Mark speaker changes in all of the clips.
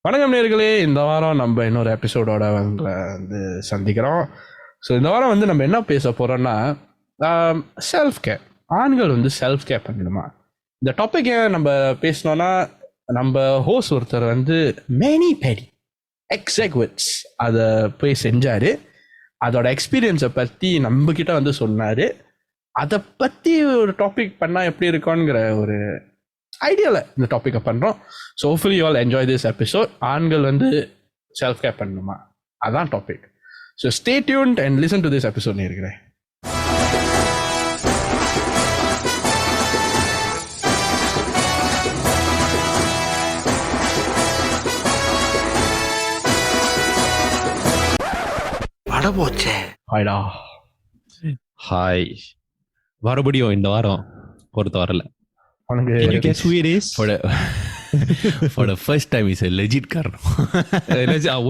Speaker 1: வணக்கம் நேயர்களே, இந்த வாரம் நம்ம இன்னொரு எபிசோடோட வந்து சந்திக்கிறோம். ஸோ இந்த வாரம் வந்து நம்ம என்ன பேச போகிறோம்னா செல்ஃப் கேர். ஆண்கள் வந்து செல்ஃப் கேர் பண்ணணுமா? இந்த டாபிக் ஏன் நம்ம பேசணும்னா, நம்ம ஹோஸ்ட் ஒருத்தர் வந்து மேனி பெடி எக்ஸாக்ட்ஸ் அதை போய் செஞ்சார். அதோட எக்ஸ்பீரியன்ஸை பற்றி நம்மக்கிட்ட வந்து சொன்னார். அதை பற்றி ஒரு டாபிக் பண்ணால் எப்படி இருக்கும்ங்கிற ஒரு ஐடியாவில் இந்த டாப்பிக்கை பண்ணுறோம். So hopefully you all enjoy this episode. ஆண்கள் வந்து செல்ஃப் கேர் பண்ணணுமா, அதான் topic. So stay tuned and listen to this episode இருக்கிறேன். ஹாய்டா.
Speaker 2: ஹாய். மறுபடியும் இந்த வாரம் ஒருத்த வரல. Can you guess who it is?
Speaker 3: For the first time, it's a legit காரணம்.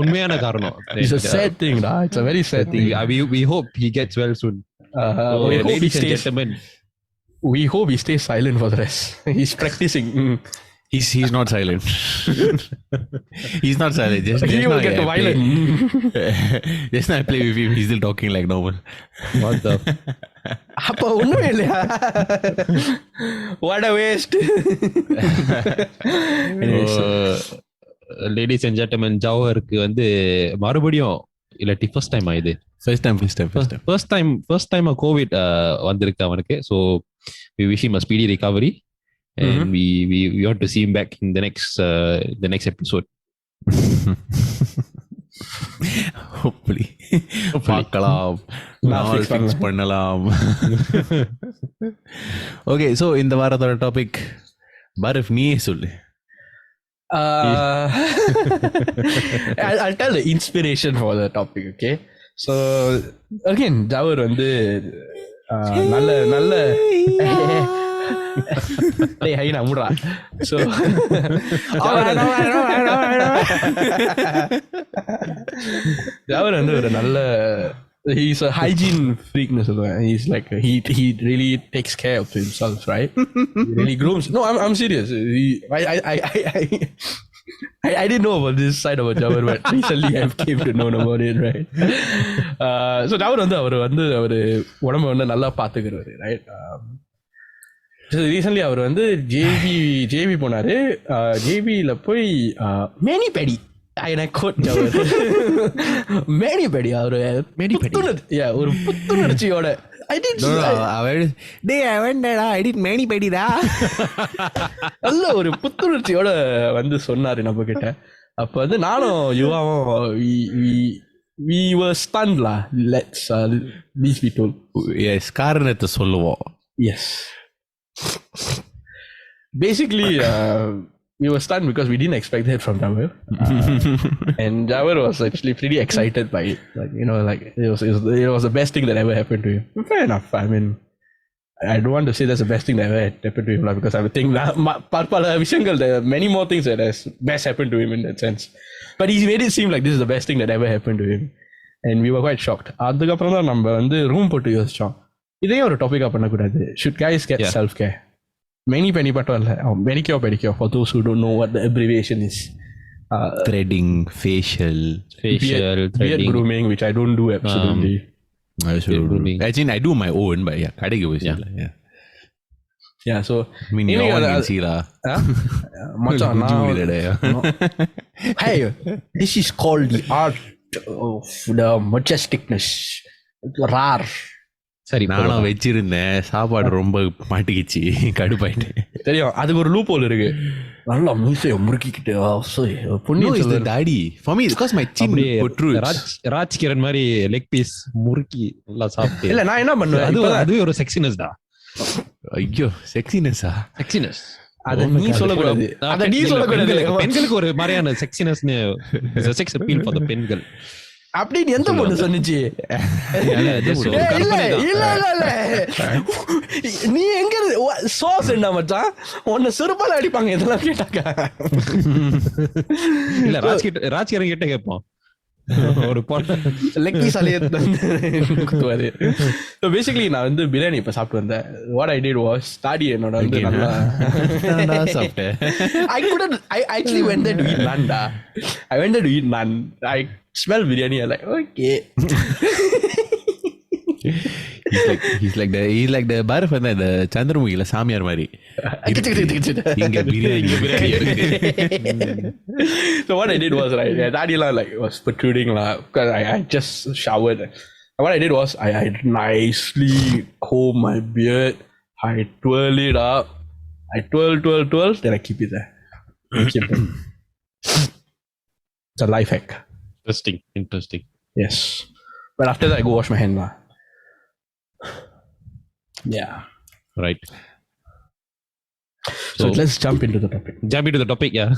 Speaker 2: உண்மையான காரணம்.
Speaker 1: It's a sad thing, da. It's a very sad thing.
Speaker 2: We hope he gets well soon.
Speaker 1: Ladies and gentlemen, we hope he stays silent for the rest. He's practicing.
Speaker 3: He's not silent. He's not silent. Just
Speaker 1: He will get violent.
Speaker 3: Just now I play with him. He's still talking like normal.
Speaker 2: What the?
Speaker 1: அப்போ ஒண்ணுமே இல்லையா? What a waste.
Speaker 2: Ladies and gentlemen, ஜவஹருக்கு வந்து மறுபடியும் இல்லாட்டி first time ஆயுது. First time Covid வந்திருக்கு அவனுக்கு. So we wish him a speedy recovery. And we want to see him back in the next episode.
Speaker 3: Hopefully. பார்க்கலாம், fix பண்ணலாம். Okay, so இந்த வாரத்தோட டாபிக் பரஃப் நீயே சொல்லு.
Speaker 1: I'll tell the inspiration for the topic, okay? So again, Jawar வந்து நல்ல டேய் high நமுடா. So ஜவர் வந்து ஒரு நல்ல he's a hygiene freak னு சொல்லுவேன். He's like he really takes care of himself, right? He really grooms. No, I'm serious. I didn't know about this side of Jawar, but recently I came to know about it, right? So Jawar வந்து அவர் உடம்ப வந்து நல்லா பாத்துக்கிறாரு, right? Recently அவர் வந்து JP போனாரு. ஜேபியில போய் மேனி பெடி மேனி பெடி அவரு ஒரு புத்துணர்ச்சியோட நல்ல ஒரு புத்துணர்ச்சியோட வந்து சொன்னாரு நம்ம கிட்ட. அப்ப வந்து நானும் யுவாவும் we were stunned lah. Let's be told.
Speaker 3: Yes, காரணத்தை சொல்லுவோம்.
Speaker 1: Yes. Basically, we were stunned because we didn't expect that from Jawar. And Jawar was actually pretty excited by it. Like, you know, like it was the best thing that ever happened to him. Fair enough. I mean, I don't want to say that's the best thing that ever happened to him, because I would think there are many more things that has best happened to him in that sense. But he made it seem like this is the best thing that ever happened to him. And we were quite shocked. அதுக்கப்புறம் தான் நம்ம வந்து room போட்டு யோசிச்சோம், இதே ஒரு டாபிக்கா பண்ணக்கூடாது. Should guys get self-care? Many penny மட்டும் இல்ல, manicure pedicure for those who don't know what the abbreviation is.
Speaker 3: Threading, facial
Speaker 1: beard grooming, which I don't do absolutely.
Speaker 3: I should do. Actually, I do my own, but yeah, கடைக்கு போய்
Speaker 1: yeah. So
Speaker 3: I mean, you all can see la.
Speaker 1: மச்சான், hey, this is called the art of the majesticness. Rare.
Speaker 3: சரி, நானும் வச்சிருந்தேன். சாப்பாடு ரொம்ப மாட்டிக்கிச்சு, கடுப்பாயிட்டு.
Speaker 1: தெரியும், அதுக்கு ஒரு லூப் ஹோல் இருக்கு. நல்லா மீசையை முறுக்கிக்கிட்டு
Speaker 3: தாடி for me because my chin protrudes.
Speaker 2: Rajkiran மாதிரி லெக் பீஸ் முறுக்கி நல்லா சாப்பிட்டு.
Speaker 1: இல்ல, நான் என்ன பண்ணுவேன்,
Speaker 2: அது ஒரு செக்ஸினஸ் தான்.
Speaker 3: ஐயோ, செக்ஸினஸ்
Speaker 1: அத நீ சொல்லக்கூடாது, அத நீ சொல்லக்கூடாது.
Speaker 2: பெண்களுக்கு ஒரு மாதிரியான செக்ஸினஸ்னு, செக்ஸ் அப்பீல் ஃபார் தி பெண்கள்
Speaker 1: அப்படின்னு எந்த பொண்ணு சொன்னிச்சு? நீ எங்க சோஸ் என்ன மச்சான், உன்னை செருப்பால அடிப்பாங்க இதெல்லாம் கேட்டாக்க.
Speaker 2: இல்ல, ராஜ்கிரண் கிட்ட கேட்போம். ஒரு பொண்ணு
Speaker 1: லெக் பீஸ் அலைய குத்துவாரு. ஸோ பேசிக்கலி நான் வந்து பிரியாணி இப்போ சாப்பிட்டு வந்தேன். வாட் ஐ டிட் வாஸ் தாடி என்னோட வந்து நல்லா
Speaker 3: சாப்பிட்டேன்.
Speaker 1: I couldn't. I actually went there to eat naan, da. I went there to eat naan. I smell biryani. I'm like, okay.
Speaker 3: he's like the பாரஃப் வந்து அந்த சந்திரமுகில சாமியார் மாதிரி. இங்க biryani
Speaker 1: So what I did was, right, daddy like was protruding because I just showered. And what I did was I nicely comb my beard. I twirl it up. I twirl, then I keep it there. It's a life hack.
Speaker 2: Interesting.
Speaker 1: Yes. But after that, I go wash my hand. Yeah.
Speaker 2: Right.
Speaker 1: So let's jump into the topic.
Speaker 2: Yeah.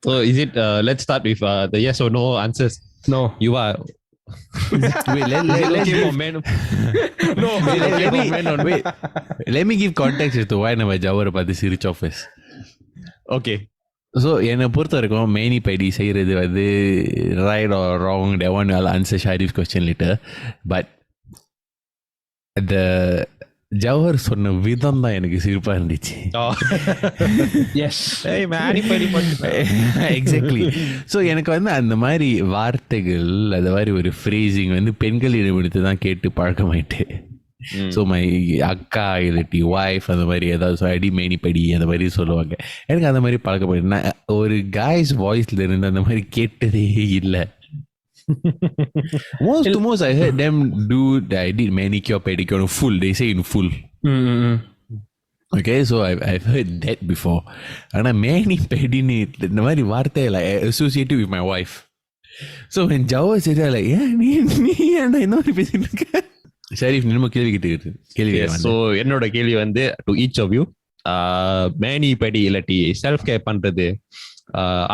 Speaker 2: So is it? Let's start with the yes or no answers.
Speaker 1: No.
Speaker 2: You are.
Speaker 3: Wait, let me give context as to why நம்ம ஜவரை பார்த்து சிரிச்சோம் first.
Speaker 2: Okay.
Speaker 3: So என்னை பொறுத்த வரைக்கும் மேனி pedi செய்கிறது வந்து right or wrong, that one I'll answer Sharif's question later. But the Jawahar சொன்ன விதம் தான் எனக்கு சிரிப்பாக இருந்துச்சு.
Speaker 1: Yes.
Speaker 2: MANI PEDI
Speaker 3: exactly. So எனக்கு வந்து அந்த மாதிரி வார்த்தைகள், அந்த மாதிரி ஒரு ஃப்ரேசிங் வந்து பெண்களிடம் எடுத்து தான் கேட்டு பழக்கமாயிட்டு. ஸோ மை அக்கா இல்லாட்டி ஒய்ஃப் அந்த மாதிரி ஏதாவது அடி மேனி படி அந்த மாதிரி சொல்லுவாங்க. எனக்கு அந்த மாதிரி பழக்கப்பட்டு நான் ஒரு காய்ஸ் வாய்ஸ்ல இருந்து அந்த மாதிரி கேட்டதே இல்லை. most I heard them do I did manicure pedicure full, they say in full. Okay, so I've heard that before. ஆனா mani pedi இந்த மாதிரி வார்த்தை like associated with my wife. So when Java said like நீ என்ன மாதிரி பேசிட்டு இருக்க ஷரீஃப், நம்ம கேள்வி கேட்டு.
Speaker 2: ஸோ என்னோட கேள்வி வந்து டு ஈச் ஆஃப் யூ, மேனி பெடி இல்லாட்டி செல்ஃப் கேர் பண்றது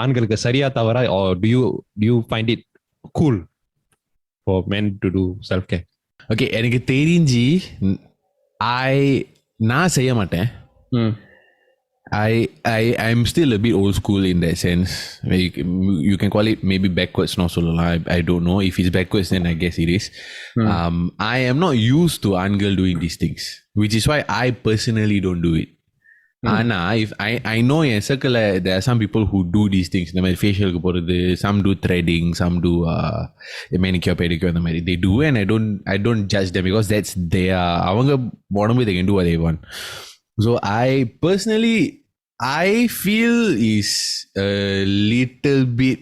Speaker 2: ஆண்களுக்கு சரியா தவறா, or do you find it cool for men to do self care?
Speaker 3: Okay, எனக்கு தெரிஞ்சு நான் செய்ய மாட்டேன். I'm still a bit old school in that sense. You can call it maybe backwards, no சொல்லலாம். I don't know if it's backwards, then I guess it is. I am not used to ஆண்கள் doing these things, which is why I personally don't do it. ஆனா if I know in circle there are some people who do these things. இந்த மாதிரி ஃபேஷியலுக்கு போறது, some do threading, some do manicure pedicure அந்த மாதிரி they do, and I don't judge them because that's their அவங்க உடம்பு, they can do what they want. So I personally feel is a little bit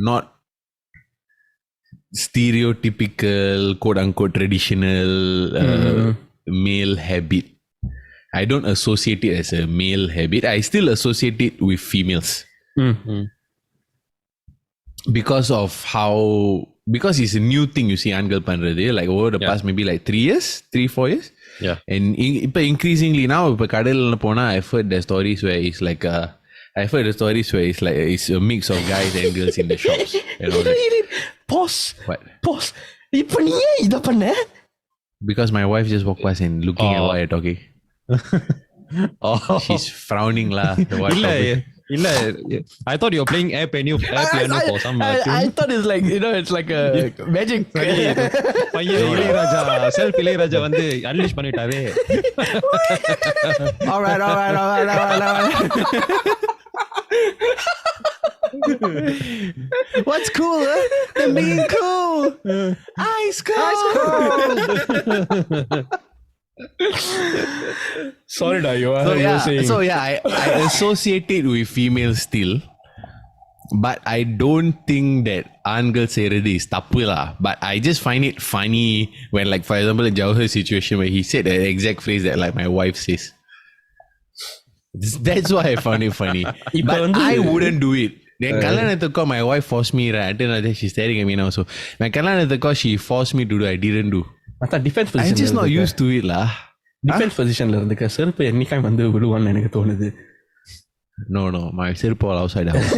Speaker 3: not stereotypical, quote unquote traditional male habit. I don't associate it as a male habit. I still associate it with females. Because it's a new thing you see ஆண்கள் பண்றது like over the past maybe like 3-4 years.
Speaker 2: Yeah.
Speaker 3: And இப்போ increasingly now இப்போ கடையில போனா I've heard the stories where it's like it's a mix of guys and girls in the shops and all that.
Speaker 1: Pause. இப்போ நீ ஏன் இத பண்ண?
Speaker 3: Because my wife just walked past and looking at what I'm talking. She's frowning lah.
Speaker 2: இல்ல, I thought you were playing air piano for some
Speaker 1: I thought it's like, you know, it's like a magic.
Speaker 2: பையன் Ilaiyaraaja, self Ilaiyaraaja வந்து unleash பண்ணிட்டாரே.
Speaker 1: All right. What's cool, huh? Them being cool. Ice cold. Sorry, da, you are saying.
Speaker 3: So yeah, I associate it with females still, but I don't think that ஆண்கள் செய்யறது is தப்பு lah. But I just find it funny when, like, for example, in Jawahir's situation where he said the exact phrase that like my wife says. That's why I found it funny. But I wouldn't do it. Then கல்யாணத்துக்கு my wife forced me, right? Until now she's staring at me now. So my கல்யாணத்துக்கு she forced me to do, I didn't do.
Speaker 1: Defence position,
Speaker 3: I'm just not used to it lah.
Speaker 1: Defence பொசிஷன்ல இருந்துக்க செருப்பு என்னைக்காய் வந்து விழுவான்னு எனக்கு தோணுது.
Speaker 3: No, my செருப்பு outside house.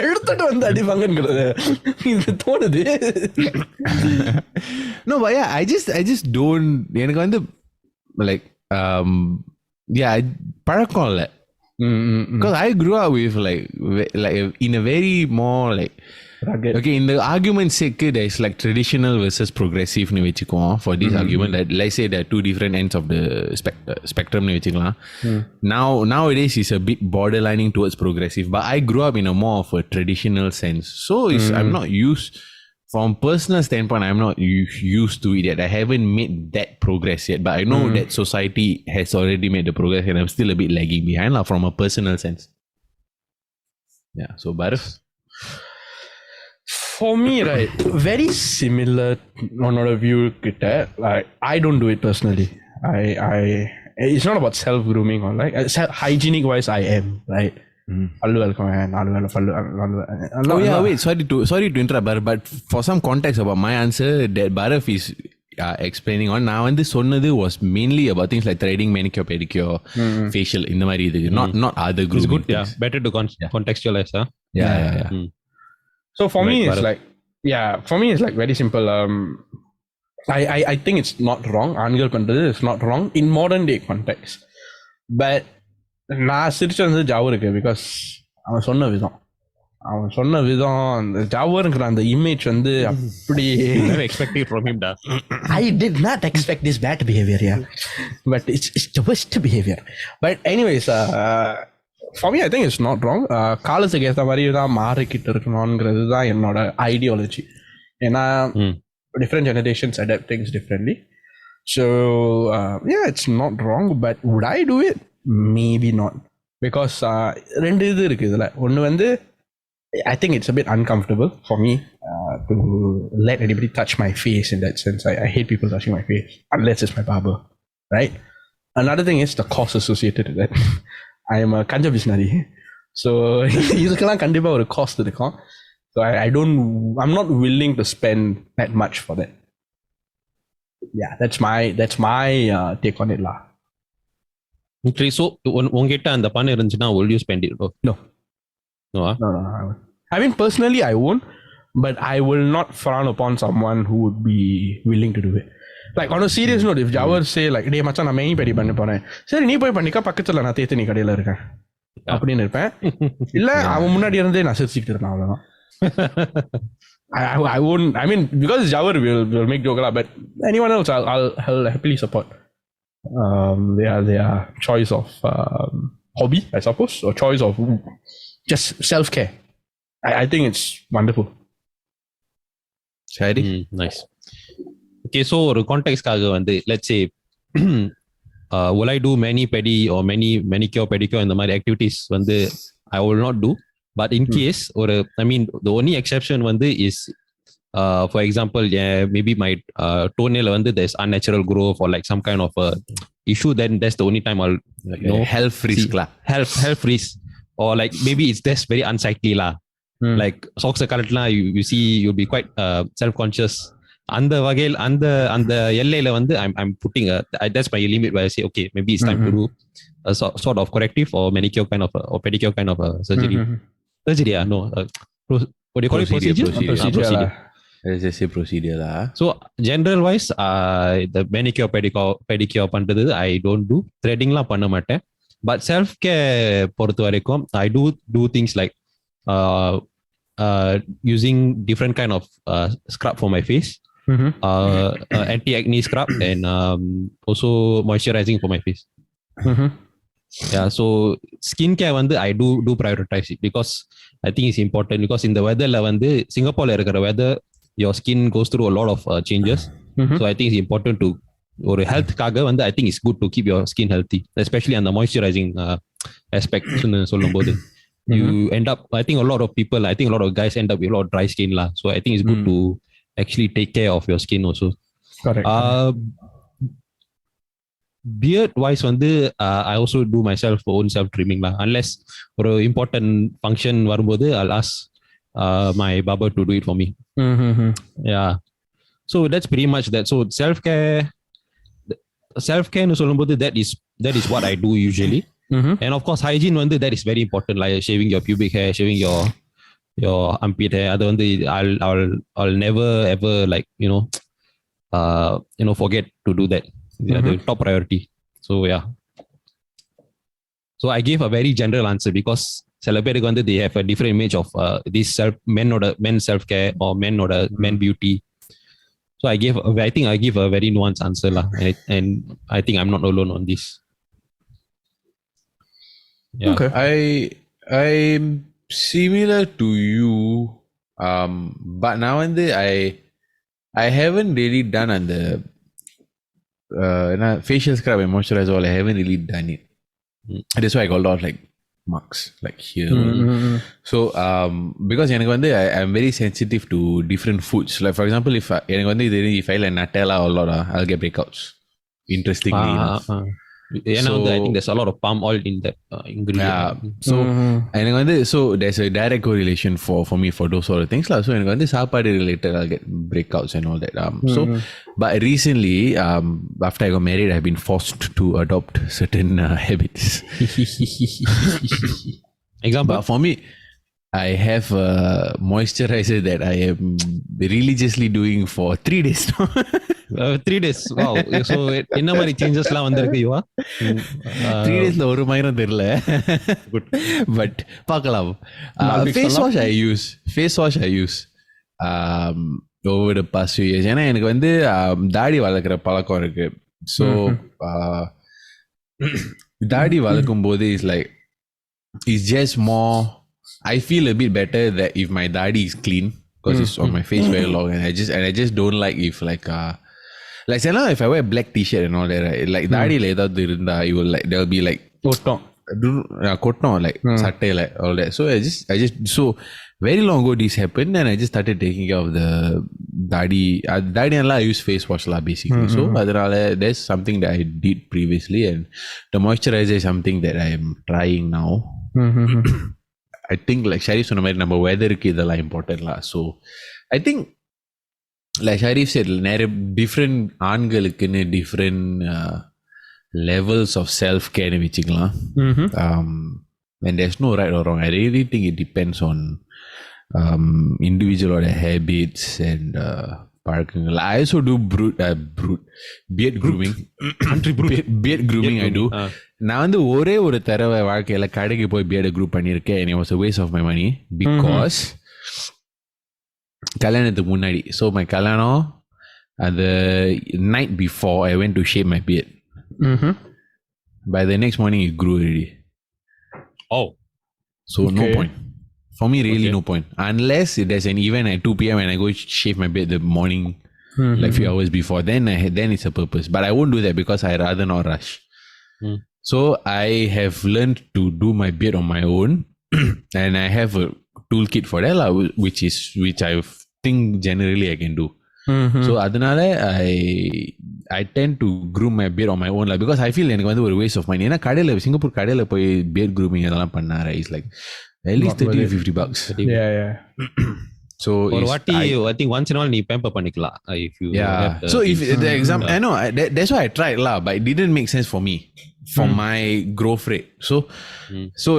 Speaker 1: எடுத்துட்டு வந்து அடிப்பாங்கங்கிறது இது தோணுது.
Speaker 3: No, but yeah, I just don't, எனக்கு வந்து like பழக்கம் இல்லை. Because I grew up with like in a very more like
Speaker 1: Rugged.
Speaker 3: okay, in the argument's sake, there's like traditional versus progressive nu vechikuvom for this argument that let's say there are two different ends of the spectrum nu vechikalam. Nowadays is a bit borderlining towards progressive, but I grew up in a more of a traditional sense. So I'm not used from personal standpoint, I'm not used to it yet. I haven't made that progress yet, but I know that society has already made the progress and I'm still a bit lagging behind from a personal sense. Yeah, so Bharat?
Speaker 1: For me, right, very similar on a view. Like, I don't do it personally. It's not about self grooming or like hygienic wise. I am right.
Speaker 3: Wait, sorry to interrupt, but for some context about my answer, that Bharat is explaining on. Now, and this சொன்னது was mainly about things like threading, manicure, pedicure, facial, இந்த மாதிரி இதுக்கு, not other grooming.
Speaker 2: It's good, yeah. Better to contextualize, huh?
Speaker 3: Yeah.
Speaker 1: So for me, it's like, for me, it's like very simple. I think it's not wrong. ஆண்கள் பண்றது is not wrong in modern day context. But நான் சிரிச்சு வந்து ஜாவு இருக்கு because அவன் சொன்ன விதம் அந்த ஜாவுங்கிற அந்த இமேஜ் வந்து அப்படி
Speaker 2: expected from him, da.
Speaker 1: I did not expect this bad behavior, yeah. But it's the worst behavior. But anyways, for me, I think it's not wrong. காலத்துக்கு ஏற்ற மாதிரி தான் மாறிக்கிட்டு இருக்கணும்ங்கிறது தான் என்னோட ஐடியாலஜி. ஏன்னா different generations adapt things differently. So it's not wrong. But would I do it? Maybe not. Because ரெண்டு இது இருக்கு இதுல. ஒன்று வந்து I think it's a bit uncomfortable for me to let anybody touch my face in that sense. I hate people touching my face unless it's my barber, right? Another thing is the cost associated with that. I am a kanja missionary, so இதுக்கெல்லாம் கண்டிப்பா ஒரு cost இருக்கும். So I'm not willing to spend that much for that. Yeah, that's my take on it lah.
Speaker 2: Okay, so உங்ககிட்ட அந்த பணம் இருந்துச்சுன்னா will you spend it?
Speaker 1: No.
Speaker 2: No.
Speaker 1: I mean, personally, I won't, but I will not frown upon someone who would be willing to do it. Like, on a serious note, if Jawar say, like, டே மச்சான் நான் mani pedi பண்ண போறேன், சரி நீ போய் பண்ணிக்க, பக்கத்துல நான் தேத்து நீ கடையில இருக்கேன் அப்படின்னு இருப்பேன். இல்ல அவன் முன்னாடி இருந்தே நான் சிரிச்சுக்கிட்டு இருப்பேன், அவ்வளவுதான். I won't, I mean, because Jawar will make joke lah, but anyone else I'll happily support their choice of hobby, I suppose, or choice of just self-care. I think it's wonderful.
Speaker 3: Shadi?
Speaker 2: Nice. Okay, so ஒரு கான்டெக்ஸ்ட்காக வந்து let's say will I do mani pedi or manicure pedicure இந்த மாதிரி activities வந்து I will not do, but in case or I mean the only exception வந்து is for example maybe my toenail வந்து there's unnatural growth or like some kind of issue, then that's the only time I'll
Speaker 3: health risk lah.
Speaker 2: Health risk, or like maybe it's just very unsightly lah. Like socks கரெக்ட்லாம் you see you'll be quite self conscious. அந்த வகையில் அந்த எல்லையில வந்து I'm putting that's my limit where I say okay, maybe it's time to do a sort of corrective or manicure kind of or pedicure kind of surgery. Surgery no what do you call it? Procedure.
Speaker 3: Let's just say procedure lah.
Speaker 2: So general wise the manicure pedicure பண்றது I don't do. Threading லாம் பண்ண மாட்டேன். But self care பொறுத்த வரைக்கும் I do things like using different kind of scrub for my face, anti-acne scrub, and also moisturizing for my face. Yeah, so skincare வந்து I do prioritize it because I think it's important, because in the weather la வந்து சிங்கப்பூர்ல இருக்கிற weather your skin goes through a lot of changes. So I think it's important to ஒரு ஹெல்த்காக வந்து I think it's good to keep your skin healthy, especially on the moisturizing aspect சொல்லும்போது you end up, I think a lot of guys end up with a lot of dry skin lah, so I think it's good to actually take care of your skin also.
Speaker 1: Correct.
Speaker 2: Beard wise வந்து I also do myself own self trimming lah, unless ஒரு important function வரும்போது I'll ask my barber to do it for me. Yeah, so that's pretty much that. So self care னு சொல்லும்போது that is what I do usually. And of course hygiene வந்து that is very important, like shaving your pubic hair, shaving your armpit hair. அது வந்து I'll never ever like forget to do that. The top priority. So yeah. So I gave a very general answer because சில பேருக்கு வந்து they have a different image of this men self care or men beauty. So I give a very nuanced answer lah, and I think I'm not alone on this. Yeah.
Speaker 1: Okay.
Speaker 3: I'm similar to you, but now and then I haven't really done on the facial scrub and moisturizer. All I haven't really done it. That's why I got a lot of like marks like here. So because I'm very sensitive to different foods. Like for example, if I like Nutella a lot, I'll get breakouts. Interestingly enough.
Speaker 2: I think there's a lot of palm oil in that ingredient.
Speaker 3: Yeah. So so there's a direct correlation for me for those sort of things lah. So சாப்பாடு related I'll get breakouts and all that. So but recently after I got married, I've been forced to adopt certain habits.
Speaker 2: Example.
Speaker 3: But for me, I have a moisturizer that I am religiously doing for 3 days now.
Speaker 2: 3 days. Wow. So என்ன மாதிரி சேஞ்சஸ்லாம் வந்திருக்கு யுவா?
Speaker 3: 3 daysல ஒரு மயிரம் தெரியல. But பார்க்கலாம். Face wash I use over the past few years. ஏன்னா எனக்கு வந்து தாடி வளர்க்குற பழக்கம் இருக்கு. So தாடி வளர்க்கும் போது is like it's just more, I feel a bit better that if my dadi is clean because it's on my face very long, and I just don't like if like if I wear black t-shirt and all that, right, like dadi la edavadhu irundha you will like there will be like kottom like satte like all that. So I just so very long ago this happened, and I just started taking care of the dadi and I use face wash lah basically. So adanal there's something that I did previously, and the moisturizer is something that I am trying now. I think like Sharif சொன்ன மாதிரி நம்ம வெதருக்கு இதெல்லாம் important lah. So I think like Sharif said, நிறைய different ஆண்களுக்குன்னு different levels of self care வச்சுக்கலாம். And there's no right or wrong. I really think it depends on individual or their habits and பழக்கங்கள். I also do beard grooming. beard grooming I do. நான் வந்து ஒரே ஒரு தடவை வாழ்க்கையில கடைக்கு போய் பியர்டை குரூப் பண்ணியிருக்கேன், and it was a waste of my money because கல்யாணத்துக்கு முன்னாடி. So my கல்யாணம் the night before I went to shave my beard. By the next morning it grew already.
Speaker 2: Oh.
Speaker 3: So no point. For me really no point. Unless there's an event at 2 p.m. and I go shave my beard the morning like few hours before, then it's a purpose. But I won't do that because I rather not rush. So I have learned to do my beard on my own and I have a toolkit for that lah, which I think generally I can do. So adanal I tend to groom my beard on my own lah, because I feel எனக்கு வந்து ஒரு waste of money. ஏன்னா கடையில Singapore கடையில போய் beard grooming அதெல்லாம் பண்ணாரு is like at least $30-50.
Speaker 1: Yeah.
Speaker 3: So
Speaker 2: ஒரு வாட்டி I think once in a while நீ pamper பண்ணிக்கலாம் if you have the,
Speaker 3: so if the example I know that's why I tried lah, but it didn't make sense for me for my growth rate. So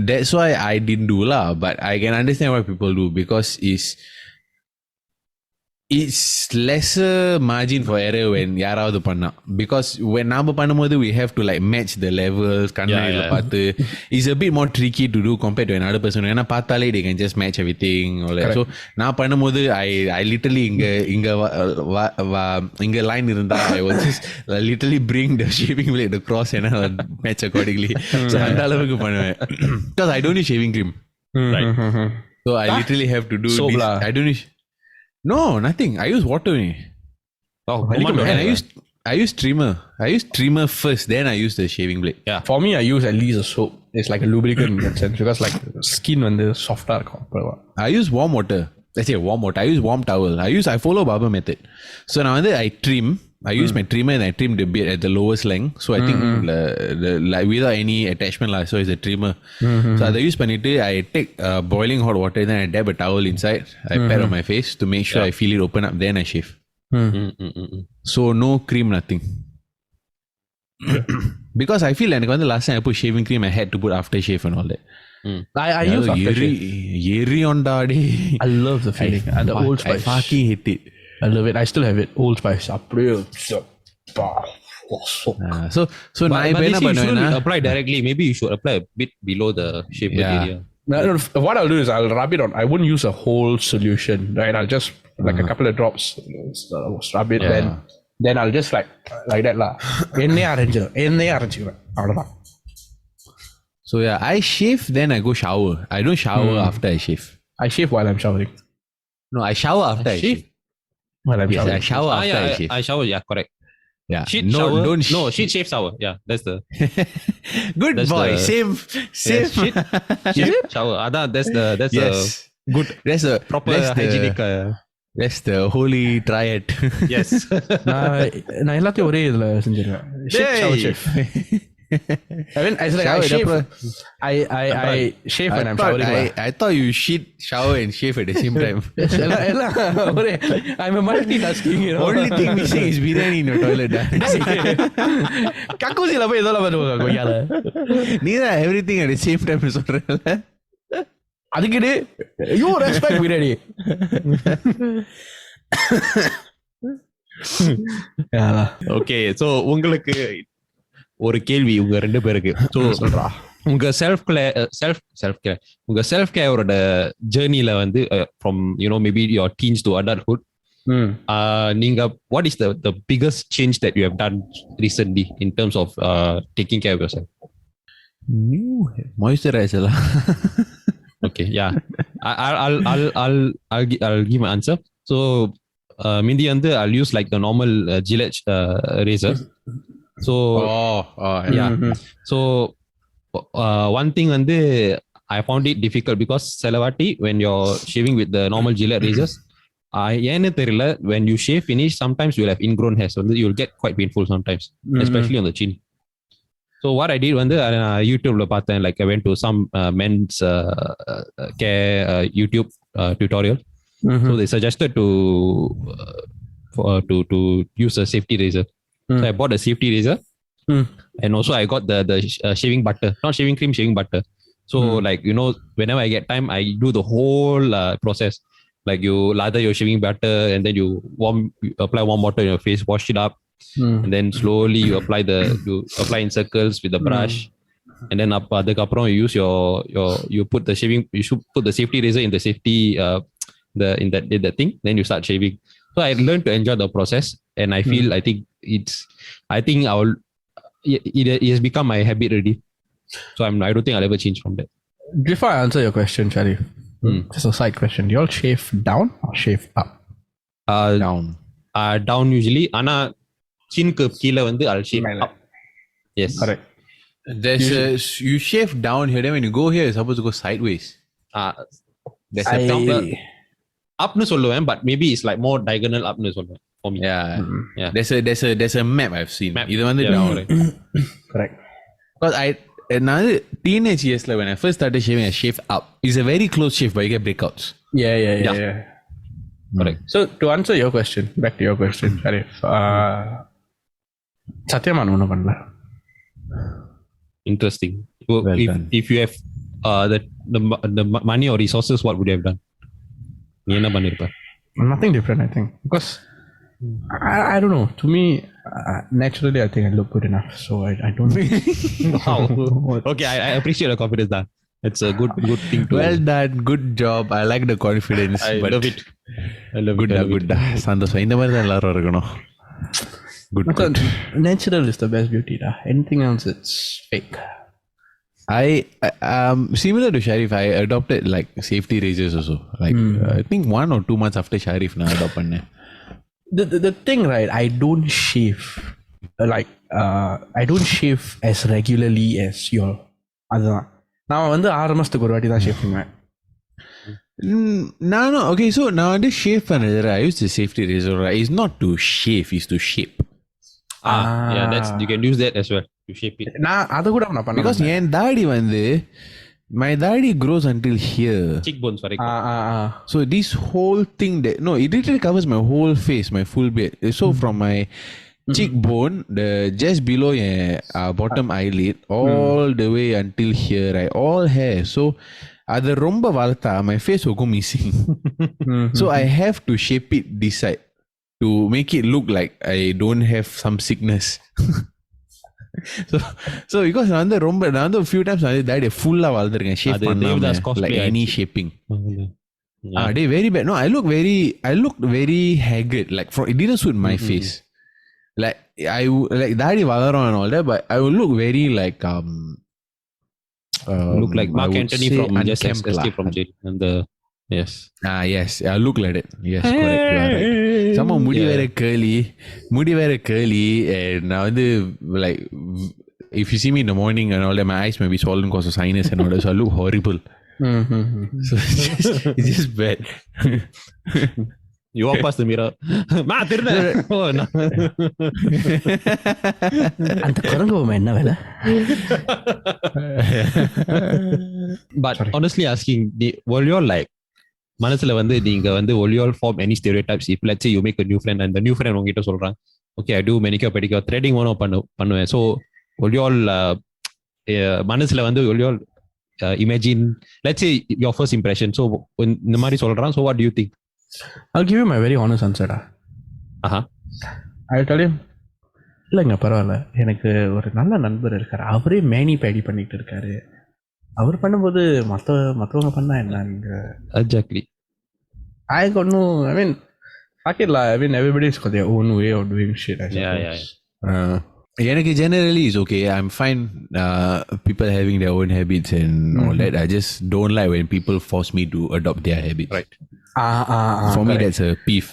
Speaker 3: that's why I didn't do lah, but I can understand why people do, because it's lesser margin for error when யாராவது பண்ணா, because when நாம பண்ணும்போது we have to like match the levels கண்ணாடில பார்த்து. It's a bit more tricky to do compared to another person. ஏன்னா பார்த்தாலே they can just match everything all that. So நான் பண்ணும்போது I literally இங்க line இருந்தா I will just literally bring the shaving blade across and I'll match accordingly. So அந்த அளவுக்கு பண்ணுவேன் because I don't use shaving cream.
Speaker 2: right.
Speaker 3: So I literally have to do this. I don't use no, nothing. I use water only.
Speaker 2: Oh,
Speaker 3: and I use trimmer. I use trimmer first, then I use the shaving blade.
Speaker 1: Yeah. For me, I use at least a soap. It's like a lubricant in that sense, because like skin when the softer.
Speaker 3: I use warm water. Let's say warm water. I use warm towel. I follow barber method. So now I trim. I use my trimmer and I trim the beard at the lowest length. So I think like without any attachment lah. So it's a trimmer. So I use panite. I take boiling hot water, then I dab a towel inside. I pat on my face to make sure I feel it open up. Then I shave. So no cream, nothing. Because I feel like when the last time I put shaving cream, I had to put aftershave and all that.
Speaker 1: I use aftershave.
Speaker 3: Yeri on daddy.
Speaker 1: I love the feeling. And the Old Spice.
Speaker 3: I fucking hate it.
Speaker 1: I love it. I still have it. Old Spice.
Speaker 3: So நான் இப்ப
Speaker 2: But they
Speaker 3: என்ன
Speaker 2: say you
Speaker 3: பண்ணுவேன்னா
Speaker 2: shouldn't apply directly. Maybe you should apply a bit below the shaved
Speaker 3: Yeah.
Speaker 2: area.
Speaker 1: No, what I'll do is I'll rub it on. I wouldn't use a whole solution, right? I'll just like a couple of drops, rub it, then I'll just like that lah. என்னையே அரைஞ்சிருவேன் அவ்வளவுதான்.
Speaker 3: So yeah, I shave then I go shower. I don't shower after I shave.
Speaker 1: I shave while I'm showering.
Speaker 3: No, I shower after I shave.
Speaker 1: While I'm
Speaker 3: Yes,
Speaker 1: showering.
Speaker 3: I shower after I shave.
Speaker 2: I shower. Yeah, correct.
Speaker 3: Yeah.
Speaker 2: Sheet
Speaker 3: No,
Speaker 2: shower.
Speaker 3: don't
Speaker 2: No, sheet shave shower. Yeah, that's the
Speaker 3: Good
Speaker 2: That's
Speaker 3: boy.
Speaker 2: the-
Speaker 3: Same.
Speaker 2: sheet shower. That's
Speaker 3: Yes.
Speaker 2: the good
Speaker 3: That's a
Speaker 2: proper
Speaker 3: that's
Speaker 2: hygienic.
Speaker 3: That's the holy triad.
Speaker 2: Yes.
Speaker 1: நான் எல்லாத்தையும் ஒரே இதுல செஞ்சிருவேன். Shower shave. I mean, I shave. I shave when I'm showering.
Speaker 3: I thought you shit, shower and shave at the same time.
Speaker 1: I'm a multitasking, you know.
Speaker 3: Only thing missing is biryani in your toilet.
Speaker 1: கக்கூசில போய் இதெல்லாம் பண்ணுவாங்க கொய்யால.
Speaker 3: நீதான் everything at the same time சொல்றல.
Speaker 1: அதுக்கிட்டு you respect biryani.
Speaker 2: Okay, so உங்களுக்கு ஒரு கேள்வி உங்க ரெண்டு பேருக்கு. So
Speaker 1: சொல்றா.
Speaker 2: உங்க செல்ஃப் கேரோட ஜேர்னில வந்து from maybe your teens to adulthood, நீங்க what is the biggest change that you have done recently in terms of taking care of yourself?
Speaker 3: New moisturizer lah.
Speaker 2: Okay, yeah. I'll give my answer. So Mindy வந்து I'll use like the normal Gillette razor. So yeah. So one thing வந்து I found it difficult because செலவாட்டி when you're shaving with the normal Gillette razors, ஏன்னு தெரியல, when you shave finish sometimes you'll have ingrown hairs, so you'll get quite painful sometimes, especially on the chin. So what I did வந்து YouTubeல பார்த்தேன், like I went to some men's care YouTube tutorial. So they suggested to use a safety razor. So I bought a safety razor, and also I got the shaving butter, not shaving cream, shaving butter. So like whenever I get time, I do the whole process. Like you lather your shaving butter, and then you apply warm water in your face, wash it up, and then slowly you apply in circles with the brush, and then adukaprom you use you should put the safety razor in the safety in that thing, then you start shaving. So I learned to enjoy the process, and I feel I think it has become my habit already. So I don't think I'll ever change from that.
Speaker 1: Before I answer your question, Sharif, just a side question. Do you all shave down or shave up?
Speaker 3: Down.
Speaker 2: Down usually. Ana chin ku keela vandu I'll shave up. Yes.
Speaker 1: Correct.
Speaker 3: You shave down here, then when you go here, you're supposed to go sideways.
Speaker 2: There's a term up nu solluven, but maybe it's like more diagonal up nu solluven for me.
Speaker 3: Yeah. There's a map I've seen.
Speaker 2: Map.
Speaker 3: Idu vandu down.
Speaker 1: Correct.
Speaker 3: Because another teenage years, like when I first started shaving, I shaved up. It's a very close shave, but you get breakouts.
Speaker 1: Yeah.
Speaker 2: Correct.
Speaker 1: So to answer your question, back to your question, Sharif, சத்தியமான ஒன்றும் பண்ணல.
Speaker 2: Interesting.
Speaker 3: Well done.
Speaker 2: If you have the money or resources, what would you have done? நீ என்ன பண்ணிருப்ப?
Speaker 1: Nothing different, I think, because I don't know. To me, naturally, I think I look good enough. So I don't.
Speaker 2: Wow. Okay, I appreciate the confidence. That it's a good thing to.
Speaker 3: Well done, good job. I like the confidence.
Speaker 2: I love it.
Speaker 3: Good. சந்தோஷம். இந்த மாதிரி தான் எல்லாரும் இருக்கணும். Good.
Speaker 1: Natural is the best beauty. Anything else, it's fake.
Speaker 3: I similar to Sharif, I adopted like safety razors also. Like I think 1 or 2 months after Sharif, na adopt panne.
Speaker 1: The thing, right? I don't shave I don't shave as regularly as you. அதுதான் நான் வந்து 6 மாசத்துக்கு ஒரு வாட்டி தான் shave பண்ணுவேன்.
Speaker 3: No. Okay, so now I shave panadera. I use the safety razor. Right? It's not to shave, it's to shape.
Speaker 2: Yeah, you can use that as well to shape it.
Speaker 1: நான் அது கூட நான் பண்ணேன்.
Speaker 3: Because என் தாடி வந்து my தாடி grows until here.
Speaker 2: Cheekbones வரைக்கும்.
Speaker 3: So this whole thing it literally covers my whole face, my full beard. So from my cheekbone, just below bottom eyelid, all the way until here, right? All hair. So அது ரொம்ப வளர்த்தா my face will go missing. So I have to shape it this side. to make it look like I don't have some sickness. so because நான் வந்து a few times that full வளர்ந்திருக்கேன் shape
Speaker 2: அது
Speaker 3: பண்ணாம
Speaker 2: Devadas
Speaker 3: like
Speaker 2: cosplay
Speaker 3: any
Speaker 2: ஆச்சு.
Speaker 3: shaping.
Speaker 2: Yeah.
Speaker 3: They very bad. No, I looked very haggard. Like it didn't suit my face. Like like தாடி வளரும் and all that, but I would look very like
Speaker 2: Look like
Speaker 3: I
Speaker 2: Mark
Speaker 3: would
Speaker 2: Antony
Speaker 3: say
Speaker 2: from just
Speaker 3: unkempt
Speaker 2: Escape
Speaker 3: lah.
Speaker 2: from Jail and the yes.
Speaker 3: Yes, I look like that. Yes, correct. You are right. Some முடி வேற curly and நான் வந்து like if you see me in the morning and all that, my eyes may be swollen because of sinus and all that, so I look horrible. So it's just bad.
Speaker 2: You walk past the mirror. Ma திருட. Oh no.
Speaker 1: அந்த குரங்கு பொம்மை என்ன வேலை?
Speaker 2: But honestly asking, will you all like மனசுல வந்து நீங்க வந்து will you all form any stereotypes if let's say you make a new friend and the new friend உங்ககிட்ட சொல்றான், okay I do manicure pedicure threading ஒன்னும் பண்ணுவேன், so will you all மனசுல வந்து will you all imagine, let's say your first impression, so இந்த மாதிரி சொல்றான், so what do you think?
Speaker 1: I'll give you my very honest answer. I'll tell you, இல்லைங்க பரவாயில்ல, எனக்கு ஒரு நல்ல நண்பர் இருக்காரு, அவரே மேனி பேடி பண்ணிட்டு இருக்காரு, அவர் பண்ணும்போது மற்றவங்க பண்ணா என்ன?
Speaker 2: Exactly.
Speaker 1: I got no, I mean, fuck it lah, I mean everybody's got their own way of doing shit, I suppose.
Speaker 2: Yeah.
Speaker 3: எனக்கு generally is okay. I'm fine people having their own habits and all that. I just don't like when people force me to adopt their habits.
Speaker 2: Right.
Speaker 3: For me that's a peeve.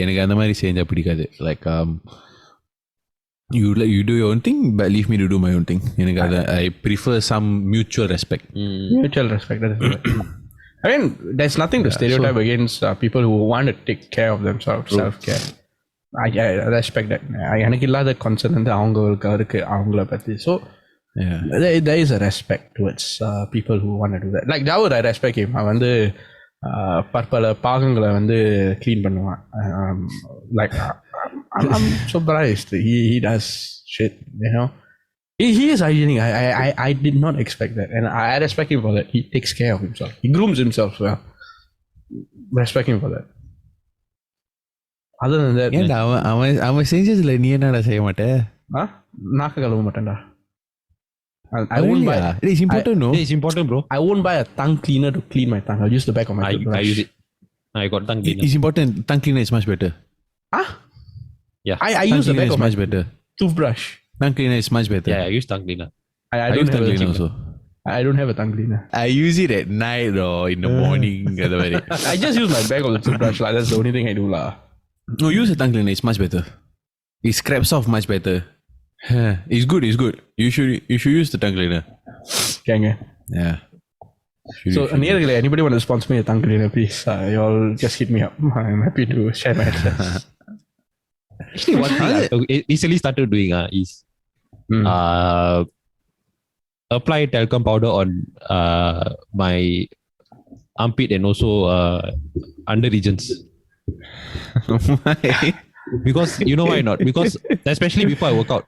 Speaker 3: எனக்கு அந்த மாதிரி செஞ்சா பிடிக்காது. Like you do your own thing but leave me to do my own thing. எனக்கு I prefer some mutual respect.
Speaker 1: Mutual respect, that is right. I mean, there's nothing to stereotype against people who want to take care of themselves, self-care. I respect that. எனக்கு இல்லாத concern வந்து அவங்களுக்கு இருக்கு அவங்கள பத்தி. So there is a respect towards people who want to do that. Like Dawood, I respect him. அவன் வந்து பற்பல பாகங்களை வந்து clean பண்ணுவான். Like I'm surprised he does shit, you know. He is hygienic. I did not expect that, and I respect him for that. He takes care of himself. He grooms himself well. Respect him for that. Other than that,
Speaker 3: ஏன்டா அவன் செஞ்சதுல நீ என்னடா செய்ய மாட்டே?
Speaker 1: நாக்க கழுவ மாட்டேன்டா. I won't buy.
Speaker 3: It is important, no?
Speaker 2: It is important, bro.
Speaker 1: I won't buy a tongue cleaner to clean my tongue. I'll use the back of my toothbrush.
Speaker 2: I use it. I got tongue cleaner.
Speaker 3: It's important. Tongue cleaner is much better.
Speaker 2: Yeah.
Speaker 1: I use the back of my
Speaker 3: much better.
Speaker 1: toothbrush.
Speaker 3: Tongue cleaner is much better.
Speaker 2: Yeah, I use tongue cleaner.
Speaker 1: I don't
Speaker 3: use
Speaker 1: have
Speaker 3: tongue
Speaker 1: a
Speaker 3: cleaner also.
Speaker 1: I don't have a tongue cleaner.
Speaker 3: I use it at night or in the morning.
Speaker 1: I just use my back of the toothbrush. That's the only thing I do lah.
Speaker 3: No, use a tongue cleaner. It's much better. It scrapes off much better. It's good. You should use the tongue cleaner.
Speaker 1: Okay.
Speaker 3: Yeah.
Speaker 1: So, nearly anybody want to sponsor me a tongue cleaner, please? You all just hit me up. I'm happy to share my address.
Speaker 2: Actually, one thing I recently started doing is apply talcum powder on my armpit and also under regions. Because you know why not? Because especially before I work out.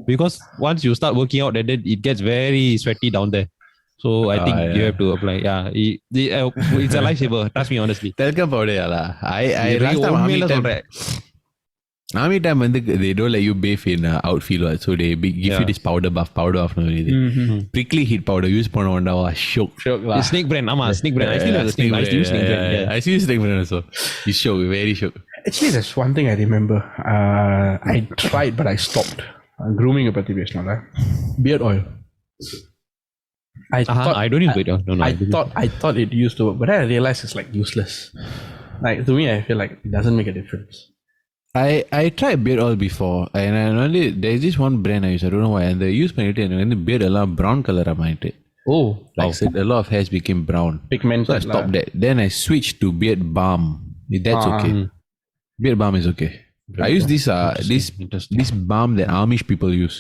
Speaker 2: Because once you start working out, then it gets very sweaty down there. So I think you have to apply. Yeah, it's a lifesaver. Trust me, honestly.
Speaker 3: Talcum powder, yala. I last time army time when they don't let you bathe in outfield, so they give you this powder buff and everything. Prickly heat powder use panna shock.
Speaker 2: Snake brand, snake brand. I still have the snake. I still use snake brand. Yeah.
Speaker 3: I still use snake brand also. It's shock, very shock.
Speaker 1: Actually, there's one thing I remember. I tried, but I stopped. Grooming patti pesnala. Beard oil.
Speaker 2: I don't use beard oil. No,
Speaker 3: I
Speaker 1: thought it used to work, but then I realized it's like useless. Like to me, I feel like it doesn't make a difference.
Speaker 3: I tried beard oil before, and only there's this one brand I use. I don't know why, and they use it and the beard a brown color amount.
Speaker 1: Oh,
Speaker 3: like said, a lot of hairs became brown.
Speaker 1: Pigmented.
Speaker 3: So I stopped that. Then I switched to beard balm. That's okay. Beard balm is okay. I use this balm that Amish people use.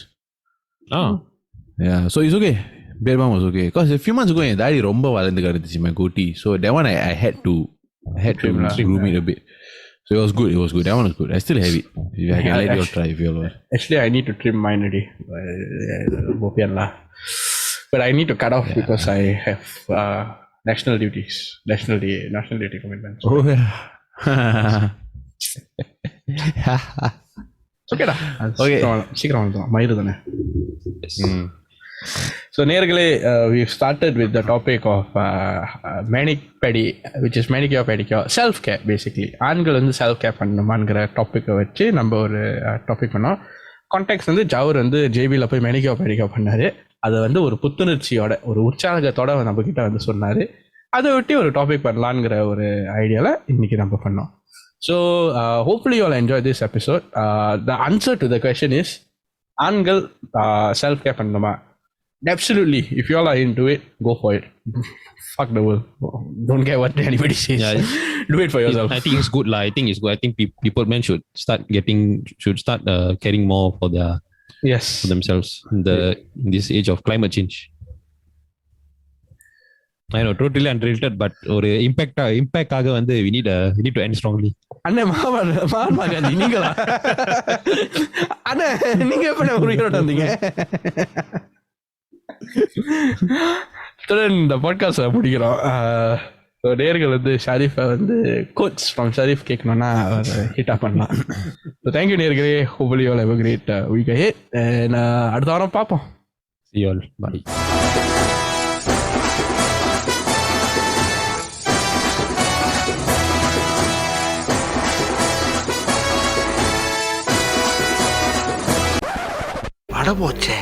Speaker 3: Yeah, so it's okay. Beard balm was okay. Because a few months ago, I dyed romba valandu my goatee. So that one I had to groom it a bit. So it was good. That one was good. I still have it. I can let you all try if you all want.
Speaker 1: Actually, I need to trim mine already. But I need to cut off because I have national duty commitments.
Speaker 3: Oh yeah.
Speaker 1: ஓகேடா.
Speaker 3: Okay.
Speaker 1: சீக்கிரம் வந்துடும், மயிறு தானே.
Speaker 2: Yes.
Speaker 1: So நேர்களே, we started with the topic of manic pedi, which is manicure pedicure, self care basically. ஆண்கள் வந்து self care பண்ணணுமாங்கிற டாப்பிக்கை வச்சு நம்ம ஒரு டாபிக் பண்ணோம். கான்டெக்ட் வந்து ஜவர் வந்து ஜேபியில் போய் மேனிக்யூர் பெடிக்யூர் பண்ணார். அதை வந்து ஒரு புத்துணர்ச்சியோட ஒரு உற்சாகத்தோட நம்ம கிட்ட வந்து சொன்னார். அதை ஒட்டி ஒரு டாபிக் பண்ணலாங்கிற ஒரு ஐடியாவில் இன்னைக்கு நம்ம பண்ணோம். So hopefully you all enjoy this episode. The answer to the question is, ஆண்கள் செல்ஃப் கேர் பண்ணணுமா? Absolutely. If you all are into it, go for it. Fuck the world. Don't care what anybody says.
Speaker 2: Yeah.
Speaker 1: Do it for yourself.
Speaker 2: I think it's good lah. I think it's good. I think men should start caring more for
Speaker 1: Yes.
Speaker 2: for themselves in this age of climate change. I know, totally unrelated, but ஒரு impact ஆக வந்து we need to end strongly.
Speaker 1: அண்ணே மகாத்மா காந்தி நீங்களா? அண்ணே நீங்க எப்ப உயிரோட வந்தீங்க? இந்த பாட்காஸ்ட முடிக்கிறோம். நேர்கள் வந்து ஷரீஃபை வந்து கோச் ஃப்ரம் ஷரீஃப் கேட்கணும்னா அவர் ஹிட்டா பண்ணலாம். ஸோ தேங்க்யூ நேர்களே. Hopefully you all have a great week ahead. அடுத்த வாரம் பார்ப்போம்.
Speaker 2: See you all. Bye.
Speaker 4: பட போச்சே.